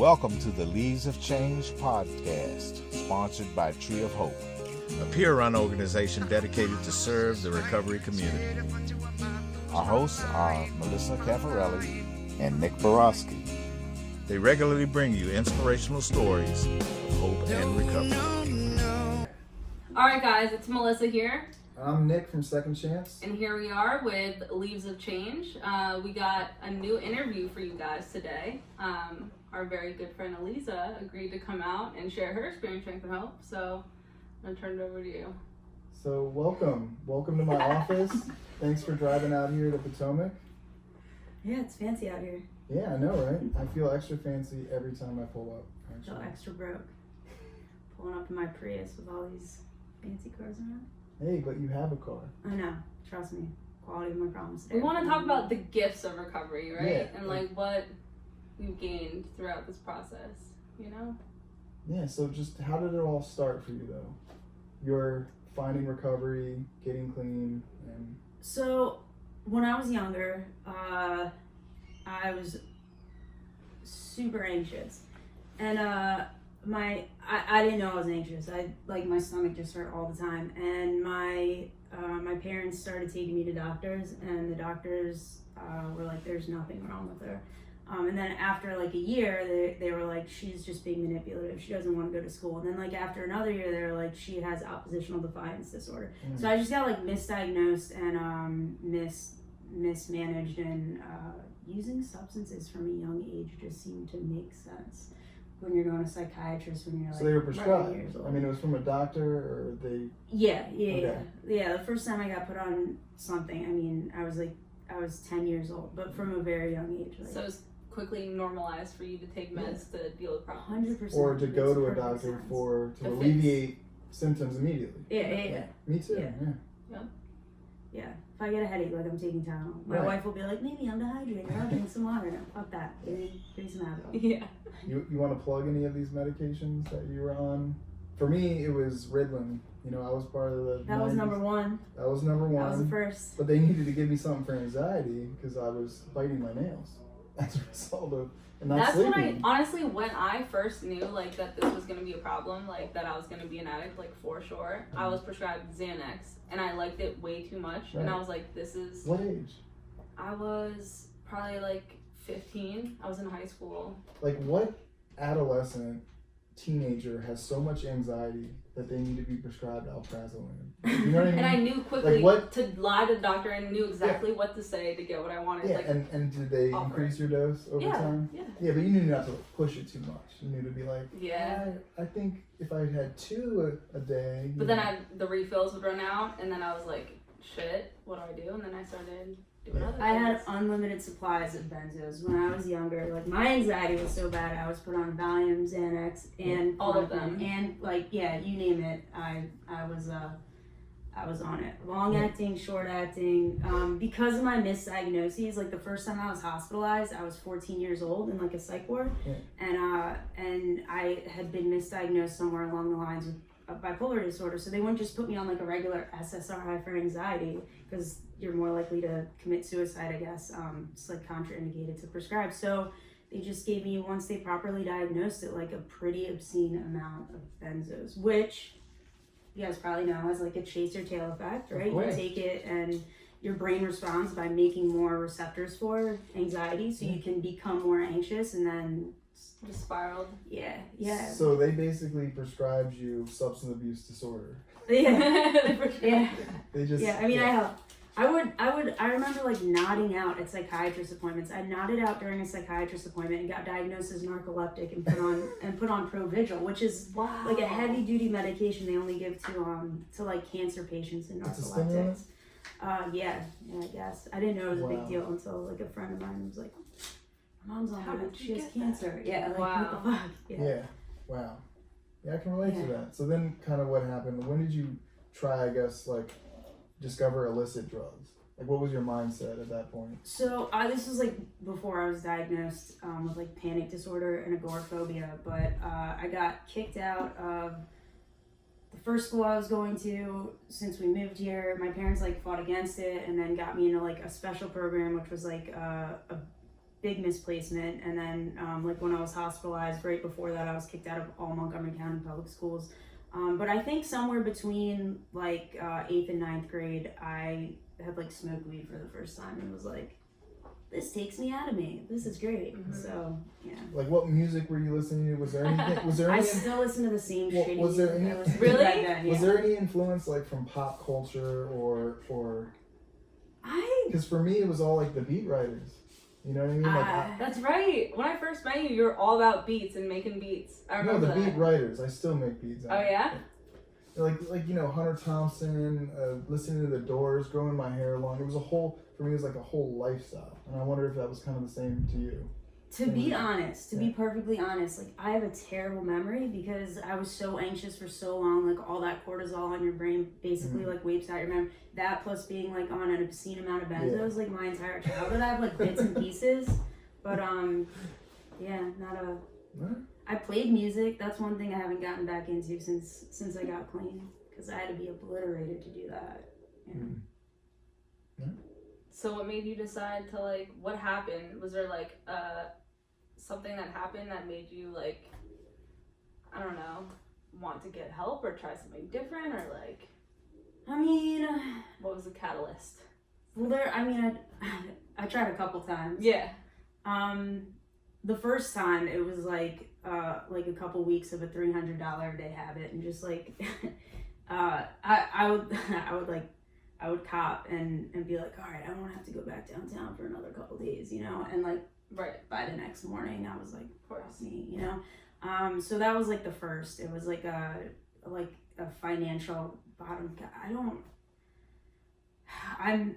Welcome to the Leaves of Change podcast, sponsored by Tree of Hope, a peer-run organization dedicated to serve the recovery community. Our hosts are Melissa Caffarelli and Nick Borowski. They regularly bring you inspirational stories of hope and recovery. All right, guys, it's Melissa here. I'm Nick from Second Chance. And here we are with Leaves of Change. We got a new interview for you guys today. Our very good friend Aleeza agreed to come out and share her experience strength and hope. So I'm going to turn it over to you. So welcome to my office. Thanks for driving out here to Potomac. Yeah, it's fancy out here. Yeah, I know, right? I feel extra fancy every time I pull up. I feel extra broke. Pulling up in my Prius with all these fancy cars around. Hey, but you have a car. I know. Trust me. Quality of my problems today. We want to talk about the gifts of recovery, right? Yeah. And like what we've gained throughout this process, you know? Yeah, so just how did it all start for you, though? You're finding recovery, getting clean, and... So, when I was younger, I was super anxious. And I didn't know I was anxious. My stomach just hurt all the time. And my parents started taking me to doctors, and the doctors were like, there's nothing wrong with her. And then after like a year, they were like, she's just being manipulative. She doesn't want to go to school. And then like after another year, they were like, she has oppositional defiance disorder. So I just got like misdiagnosed and mismanaged, and using substances from a young age just seemed to make sense when you're going to a psychiatrist when you're like, so they were prescribed. years old. I mean, it was from a doctor, or they... Yeah. Okay. The first time I got put on something, I mean, I was 10 years old, but from a very young age. Like, So it's quickly normalized for you to take meds to deal with problems. 100%. Or to go to a Makes doctor sense. to To alleviate symptoms immediately. Yeah. Me too, Yeah. If I get a headache, like I'm taking Tylenol. My Right. wife will be like, maybe I'm dehydrated. I'll drink some water. No, fuck that. Give me some Advil. Yeah. You want to plug any of these medications that you were on? For me, it was Ritalin. You know, I was part of the... That was 90s. number one. That was number one. That was the first. But they needed to give me something for anxiety because I was biting my nails as a result of and not That's sleeping. when I first knew like that this was gonna be a problem, like that I was gonna be an addict, like for sure. I was prescribed Xanax and I liked it way too much. Right. And I was like, this is... What age? I was probably like 15. I was in high school. Like, what adolescent teenager has so much anxiety that they need to be prescribed alprazolam? You know what I mean? And I knew quickly Like to lie to the doctor and knew exactly what to say to get what I wanted. Yeah, Like, and did they offer increase your dose over time? Yeah. Yeah, but you knew not to push it too much. You knew to be like, Yeah. I think if I had 2 a day. But then the refills would run out, and then I was like, shit, what do I do? And then I started doing other things. I had unlimited supplies of benzos when I was younger. Like, my anxiety was so bad, I was put on Valium, Xanax, and all of Klonopin, them. and like, yeah, you name it, I was on it. Long acting, short acting. Because of my misdiagnoses, like the first time I was hospitalized, I was 14 years old in like a psych ward, and I had been misdiagnosed somewhere along the lines of bipolar disorder. So they wouldn't just put me on like a regular SSRI for anxiety because you're more likely to commit suicide, I guess. It's like contraindicated to prescribe. So they just gave me, once they properly diagnosed it, like a pretty obscene amount of benzos, which you guys probably know has like a chase your tail effect, right? You take it and your brain responds by making more receptors for anxiety, so you can become more anxious, and then just spiraled. Yeah. So they basically prescribed you substance abuse disorder. Yeah. They just... Yeah, I mean, I remember like nodding out at psychiatrist appointments. I nodded out during a psychiatrist appointment and got diagnosed as narcoleptic and put on Provigil, which is like a heavy duty medication they only give to like cancer patients and It's a stimulant? Yeah, I guess. I didn't know it was a Wow. big deal until like a friend of mine was like, my mom's on How that. did you She has get cancer. that? Yeah, like Wow. what the fuck? Yeah. Wow. Yeah, I can relate to Yeah. that. So then kind of what happened? When did you try, I guess, like, discover illicit drugs? Like, what was your mindset at that point? So this was like before I was diagnosed with like panic disorder and agoraphobia, but I got kicked out of the first school I was going to since we moved here. My parents like fought against it and then got me into like a special program, which was like a big misplacement. And then like when I was hospitalized, right before that, I was kicked out of all Montgomery County public schools. But I think somewhere between like 8th and 9th grade, I had like smoked weed for the first time and was like, this takes me out of me. This is great. So yeah. Like, what music were you listening to? Was there anything? Was there I any? still listen to the same shitty Was there music any? I listened to Really? back then, yeah. Was there any influence like from pop culture or? Because for me, it was all like the beat writers. You know what I mean? Like, That's right. When I first met you, you were all about beats and making beats. I no, remember the that. beat writers. I still make beats. Oh yeah. Like you know, Hunter Thompson, listening to the Doors, growing my hair long. It was for me, it was like a whole lifestyle. And I wonder if that was kind of the same to you. To be honest, to be perfectly honest, like I have a terrible memory because I was so anxious for so long, like all that cortisol on your brain basically like wipes out your memory. That plus being like on an obscene amount of benzos, like my entire childhood, I have like bits and pieces, but yeah, not a. I played music. That's one thing I haven't gotten back into since I got clean because I had to be obliterated to do that. Yeah. So what made you decide to like? What happened? Was there like something that happened that made you like, I don't know, want to get help or try something different or like? I mean, what was the catalyst? Well, I tried a couple times. Yeah. The first time it was like a couple weeks of a $300 a day habit, and just like I would cop and be like, all right, I won't have to go back downtown for another couple days, you know, and like by the next morning I was like, fuck me, you know. So that was like the first. It was like a financial bottom. I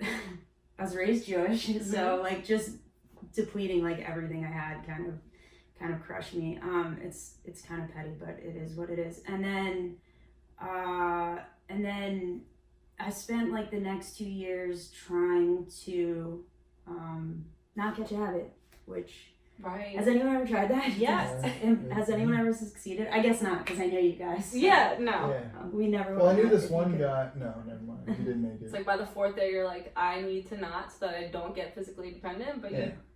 was raised Jewish, so like just depleting like everything I had kind of crushed me. It's kind of petty, but it is what it is. And then I spent like the next 2 years trying to not catch a habit, which has anyone ever tried that? Yes. Has anyone ever succeeded? I guess not, because I know you guys. Yeah, no. Yeah. We never. Well, I knew this one guy. No, never mind. He didn't make it. It's like by the 4th day, you're like, I need to not so that I don't get physically dependent, but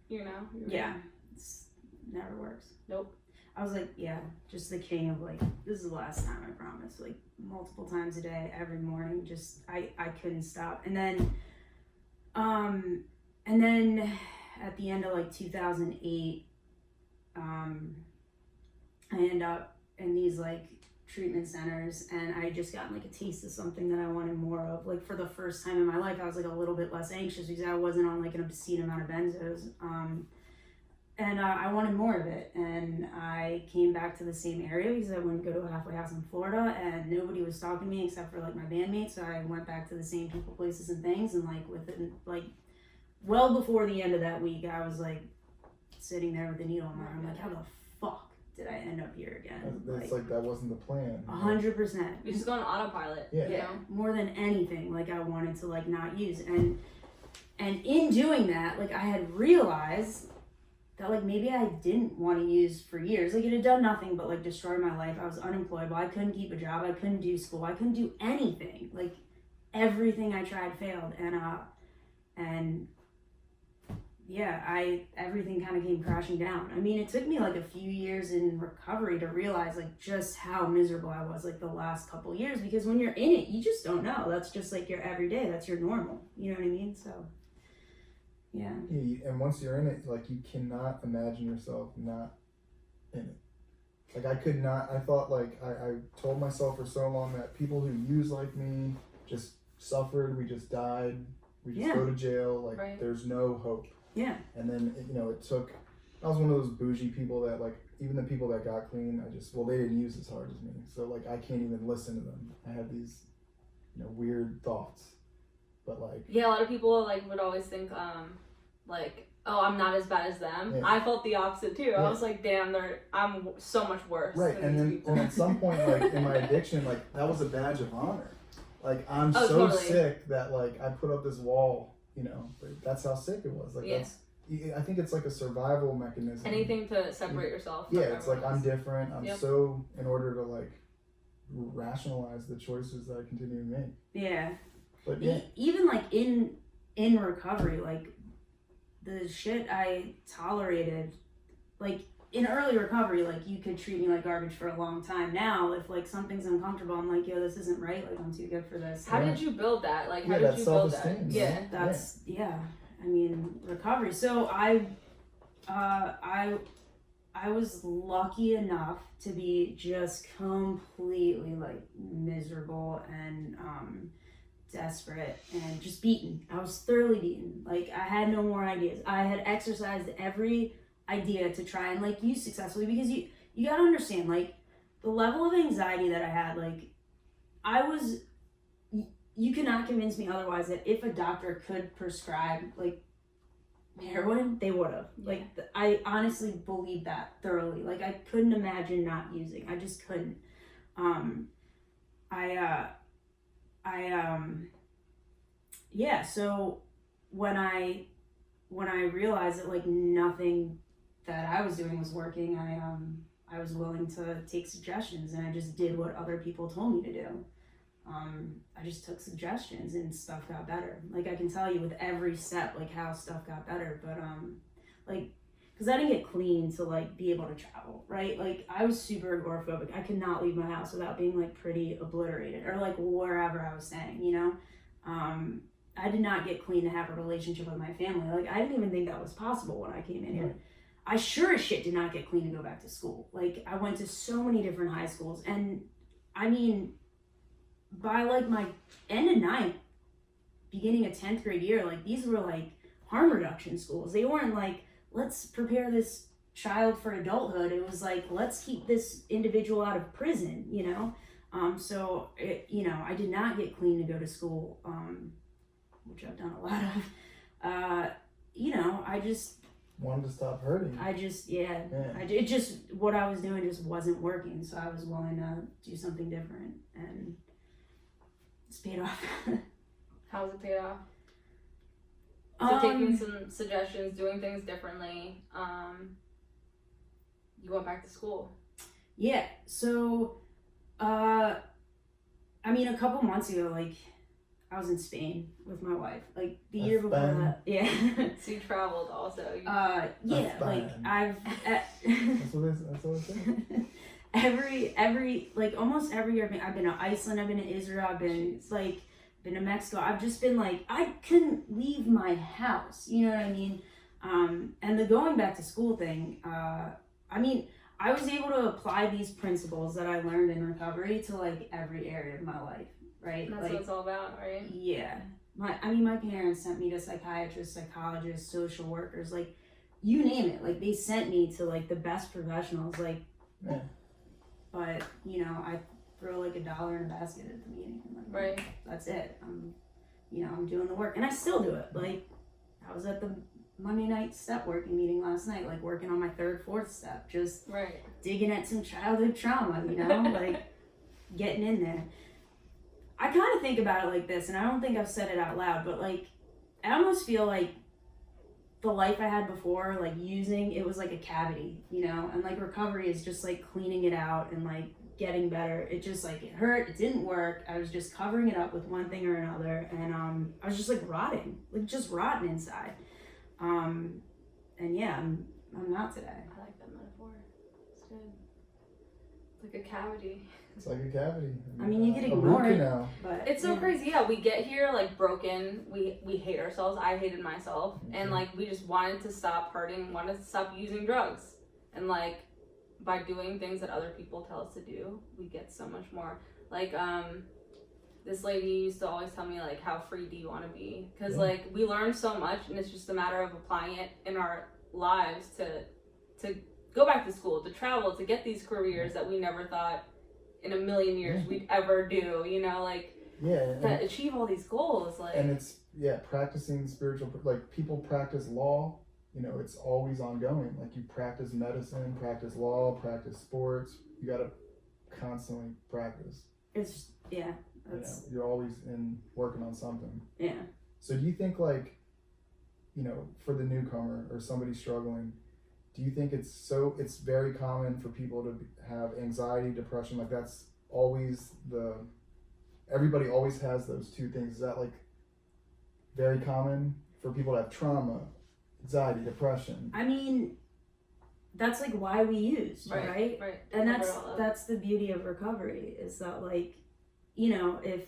you know. Yeah. It's never works. Nope. I was like, yeah, just the king of like, this is the last time, I promise. Like multiple times a day, every morning, just I couldn't stop. And then at the end of like 2008, I end up in these like treatment centers, and I just gotten like a taste of something that I wanted more of. Like for the first time in my life, I was like a little bit less anxious because I wasn't on like an obscene amount of benzos. And I wanted more of it, and I came back to the same area because I wouldn't go to a halfway house in Florida, and nobody was talking to me except for like my bandmates. So I went back to the same people, places, and things, and like within like well before the end of that week, I was like sitting there with a needle in my arm, like how the fuck did I end up here again? It's like that wasn't the plan. 100%. You just go on autopilot. Yeah. You know? More than anything, like I wanted to like not use, and in doing that, like I had realized that like maybe I didn't want to use for years. Like it had done nothing but like destroy my life. I was unemployable. I couldn't keep a job. I couldn't do school. I couldn't do anything. Like everything I tried failed. And yeah, everything kind of came crashing down. I mean, it took me like a few years in recovery to realize like just how miserable I was like the last couple years, because when you're in it, you just don't know. That's just like your everyday. That's your normal. You know what I mean? So yeah. And once you're in it, like you cannot imagine yourself not in it. Like I could not. I thought like I told myself for so long that people who use like me just suffered. We just died. We just go to jail. Like there's no hope. Yeah. And then it took. I was one of those bougie people that like even the people that got clean, they didn't use as hard as me. So like I can't even listen to them. I had these weird thoughts. But like a lot of people like would always think like, oh, I'm not as bad as them. Yeah. I felt the opposite too. I was like, damn, I'm so much worse. Right. Than And at some point like in my addiction, like that was a badge of honor. Like I'm so totally. sick that like I put up this wall, but that's how sick it was. Like I think it's like a survival mechanism. Anything to separate yourself. Yeah, it's like I'm different. I'm Yep. so in order to like rationalize the choices that I continue to make. Yeah. But Even like in recovery, like the shit I tolerated, like in early recovery, like you could treat me like garbage for a long time. Now, if like something's uncomfortable, I'm like, yo, this isn't right. Like I'm too good for this. How did you build that? Like, how Yeah, did that's you build that? self-esteem, Yeah. right? That's yeah. I mean, recovery. So I was lucky enough to be just completely like miserable and desperate and just beaten. I was thoroughly beaten. Like I had no more ideas. I had exercised every idea to try and like use successfully, because you gotta understand, like the level of anxiety that I had, like you cannot convince me otherwise that if a doctor could prescribe like heroin, they would have. Like I honestly believe that thoroughly. Like I couldn't imagine not using. I just couldn't. Yeah, so when I realized that like nothing that I was doing was working, I was willing to take suggestions, and I just did what other people told me to do. I just took suggestions and stuff got better. Like I can tell you with every step like how stuff got better, but like because I didn't get clean to like be able to travel, right? Like I was super agoraphobic. I could not leave my house without being like pretty obliterated, or like wherever I was staying, you know. I did not get clean to have a relationship with my family. Like I didn't even think that was possible when I came in here. I sure as shit did not get clean to go back to school. Like I went to so many different high schools, and I mean, by like my end of 9th, beginning of 10th grade year, like these were like harm reduction schools. They weren't like, let's prepare this child for adulthood. It was like, let's keep this individual out of prison, you know? So it, you know, I did not get clean to go to school, which I've done a lot of. You know, I just wanted to stop hurting. It just, what I was doing just wasn't working, so I was willing to do something different, and it's paid off. How's it paid off? So taking some suggestions, doing things differently. You went back to school. Yeah. So, I mean, a couple months ago, like, I was in Spain with my wife. Like the year before that, yeah. So you traveled also. Yeah, like I've. That's what it said. Every like almost every year I've been to Iceland, I've been to Israel, I've been been to Mexico. I've just been like, I couldn't leave my house. You know what I mean? And the going back to school thing. I mean, I was able to apply these principles that I learned in recovery to like every area of my life. Right? That's like, what it's all about, right? Yeah. My parents sent me to psychiatrists, psychologists, social workers, like you name it. Like they sent me to like the best professionals, like but you know, I throw like $1 in a basket at the meeting. And, like, right. That's it. I'm doing the work, and I still do it. Like I was at the Monday night step working meeting last night, like working on my 3rd, 4th step, just digging at some childhood trauma, you know, like getting in there. I kind of think about it like this, and I don't think I've said it out loud, but like, I almost feel like the life I had before, like using, it was like a cavity, you know, and like recovery is just like cleaning it out and like getting better. It just like, it hurt, it didn't work. I was just covering it up with one thing or another, and I was just like rotting, like just rotten inside. And yeah, I'm not today. I like that metaphor. It's good. It's like a cavity. It's like a cavity. I mean, you could ignore it, but it's so crazy. Yeah, we get here like broken. We hate ourselves. I hated myself, and like we just wanted to stop hurting, wanted to stop using drugs, and like by doing things that other people tell us to do, we get so much more. Like this lady used to always tell me like, how free do you want to be? Because like we learn so much, and it's just a matter of applying it in our lives to go back to school, to travel, to get these careers that we never thought in a million years we'd ever do, you know, like to achieve all these goals, like. And it's practicing spiritual, like people practice law, you know, it's always ongoing. Like you practice medicine, practice law, practice sports. You got to constantly practice. It's you're always working on something. Yeah. So do you think, like, you know, for the newcomer or somebody struggling, do you think it's very common for people to have anxiety, depression? Like that's always everybody always has those two things. Is that like very common for people to have trauma, anxiety, depression. I mean, that's like why we use, right? Right. And that's the beauty of recovery, is that, like, you know, if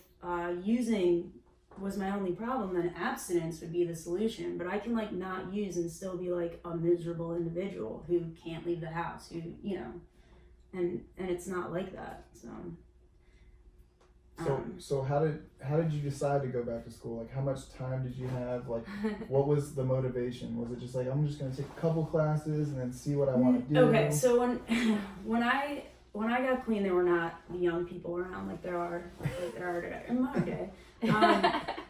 using was my only problem, then abstinence would be the solution. But I can like not use and still be like a miserable individual who can't leave the house, who, you know, and it's not like that. So how did you decide to go back to school? Like, how much time did you have? Like, what was the motivation? Was it just like, I'm just gonna take a couple classes and then see what I want to do? Okay, so when I got clean, there were not the young people around like there are today. In my day.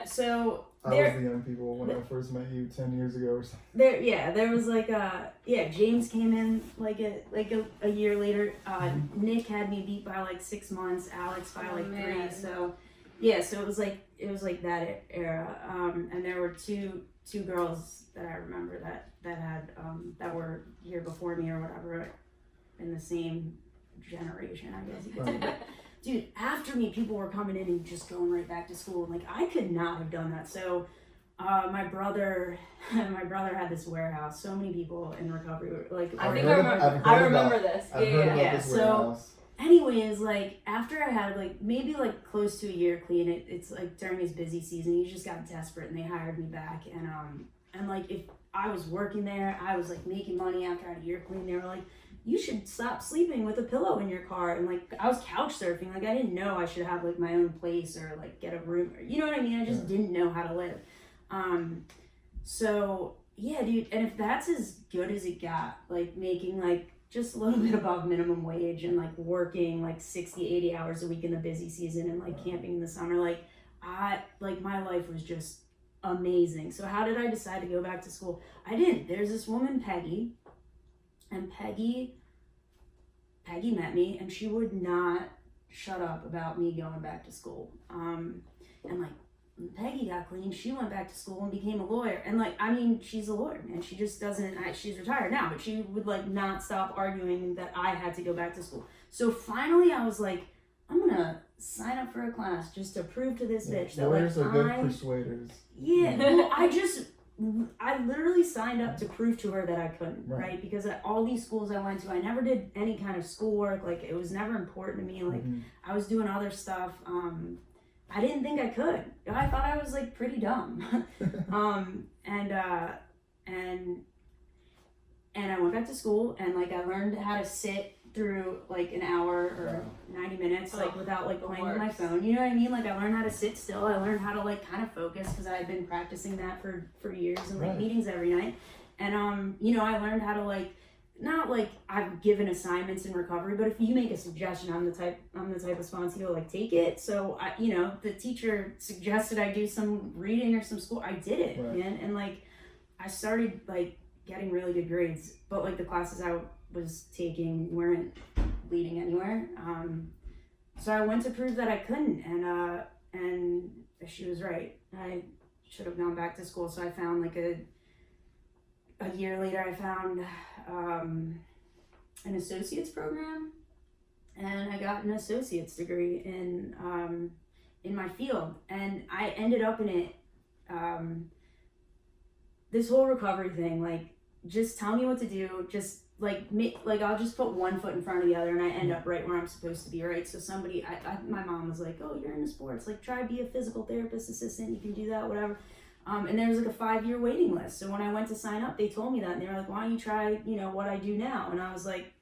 So I was the young people when I first met you 10 years ago or something. There was like James came in like a year later. Nick had me beat by like 6 months. Alex by like 3. So so it was like that era. And there were two girls that I remember that had that were here before me or whatever, in the same generation, I guess you could say. But dude, after me, people were coming in and just going right back to school, and like I could not have done that. So my brother had this warehouse. So many people in recovery were like, I remember this. So anyways, like after I had like maybe like close to a year clean, it's like during his busy season, he just got desperate and they hired me back. And like if I was working there, I was like making money after I had a year clean. They were like, you should stop sleeping with a pillow in your car. And like I was couch surfing, like I didn't know I should have like my own place or like get a room, or, you know what I mean? I just didn't know how to live. So yeah, dude, and if that's as good as it got, like making like just a little bit above minimum wage and like working like 60, 80 hours a week in the busy season and like camping in the summer, like my life was just amazing. So how did I decide to go back to school? I didn't. There's this woman, Peggy, and Peggy met me, and she would not shut up about me going back to school. And like when Peggy got clean, she went back to school and became a lawyer. And like, I mean, she's a lawyer, man. She just doesn't. She's retired now, but she would like not stop arguing that I had to go back to school. So finally, I was like, I'm gonna sign up for a class just to prove to this bitch that lawyers like are good persuaders. Yeah, well, I literally signed up to prove to her that I couldn't, right? Because at all these schools I went to, I never did any kind of schoolwork. Like, it was never important to me. Like, I was doing other stuff. I didn't think I could. I thought I was, like, pretty dumb. And I went back to school, and, like, I learned how to sit through, like, an hour or 90 minutes, like, without, like, playing with my phone. You know what I mean? Like, I learned how to sit still. I learned how to, like, kind of focus, because I had been practicing that for years and, like, meetings every night. And, you know, I learned how to, like, not, like, I've given assignments in recovery, but if you make a suggestion, I'm the type of sponsor who, like, take it. So, you know, the teacher suggested I do some reading or some school. I did it, man. And, like, I started, like, getting really good grades, but, like, the classes I was taking weren't leading anywhere. So I went to prove that I couldn't, and she was right. I should have gone back to school. So I found like a year later, I found an associate's program, and I got an associate's degree in my field, and I ended up in it. This whole recovery thing, like, just tell me what to do, just like I'll just put one foot in front of the other, and I end up right where I'm supposed to be, right? So my mom was like, oh, you're into sports, like try be a physical therapist assistant, you can do that, whatever. And there was like a 5-year waiting list. So when I went to sign up, they told me that, and they were like, why don't you try, you know, what I do now? And I was like,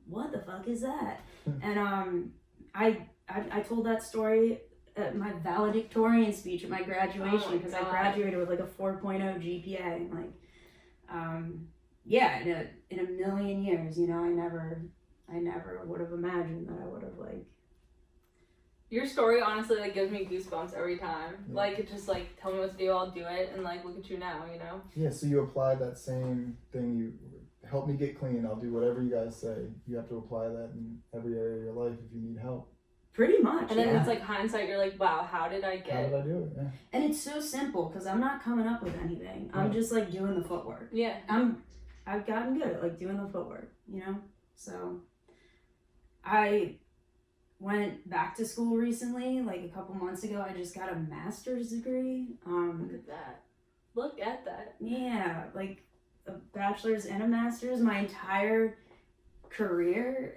what the fuck is that? And I told that story at my valedictorian speech at my graduation, because I graduated with like a 4.0 GPA, and like, yeah, in a million years, you know, I never would have imagined that I would have, like. Your story honestly, like, gives me goosebumps every time. Yeah. Like, it's just like, tell me what to do, I'll do it, and like, look at you now, you know? Yeah, so you applied that same thing. You help me get clean, I'll do whatever you guys say. You have to apply that in every area of your life if you need help. Pretty much. And then it's like hindsight, you're like, wow, how did I do it? Yeah. And it's so simple, because I'm not coming up with anything. I'm just like doing the footwork. Yeah. I've gotten good at like doing the footwork, you know? So I went back to school recently, like a couple months ago. I just got a master's degree. Look at that. Yeah, like a bachelor's and a master's. My entire career,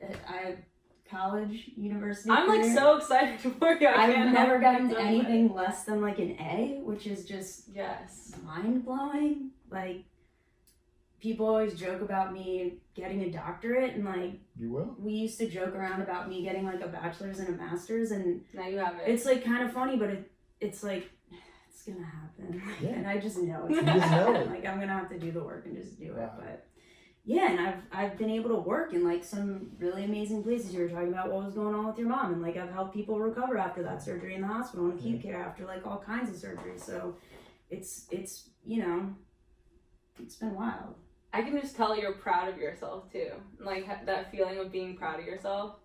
college, university. I'm like career, so excited for you. I've never gotten anything less than like an A, which is just Yes. mind blowing. Like, people always joke about me getting a doctorate, and like You will. we used to joke around about me getting like a bachelor's and a master's, and Now you have it. it's like kind of funny, but it's like it's gonna happen, Yeah. and I just know it's You gonna just know happen. it. Like, I'm gonna have to do the work and just do it. Wow. But yeah, and I've been able to work in like some really amazing places. You were talking about what was going on with your mom, and like I've helped people recover after that surgery in the hospital and acute care after like all kinds of surgeries. So it's you know, it's been wild. I can just tell you're proud of yourself too. Like that feeling of being proud of yourself.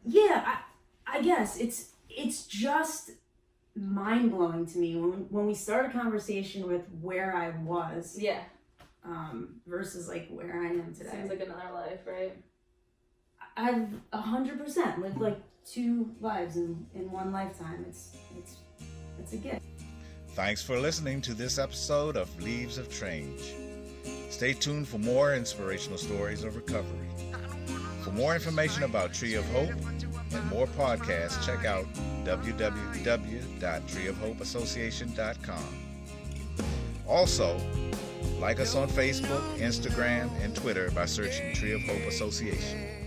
Yeah, I guess it's just mind blowing to me when we start a conversation with where I was, Yeah. versus like where I am today. Seems like another life, right? I've 100% lived like 2 lives in one lifetime. It's a gift. Thanks for listening to this episode of Leaves of Change. Stay tuned for more inspirational stories of recovery. For more information about Tree of Hope and more podcasts, check out www.treeofhopeassociation.com. Also, like us on Facebook, Instagram, and Twitter by searching Tree of Hope Association.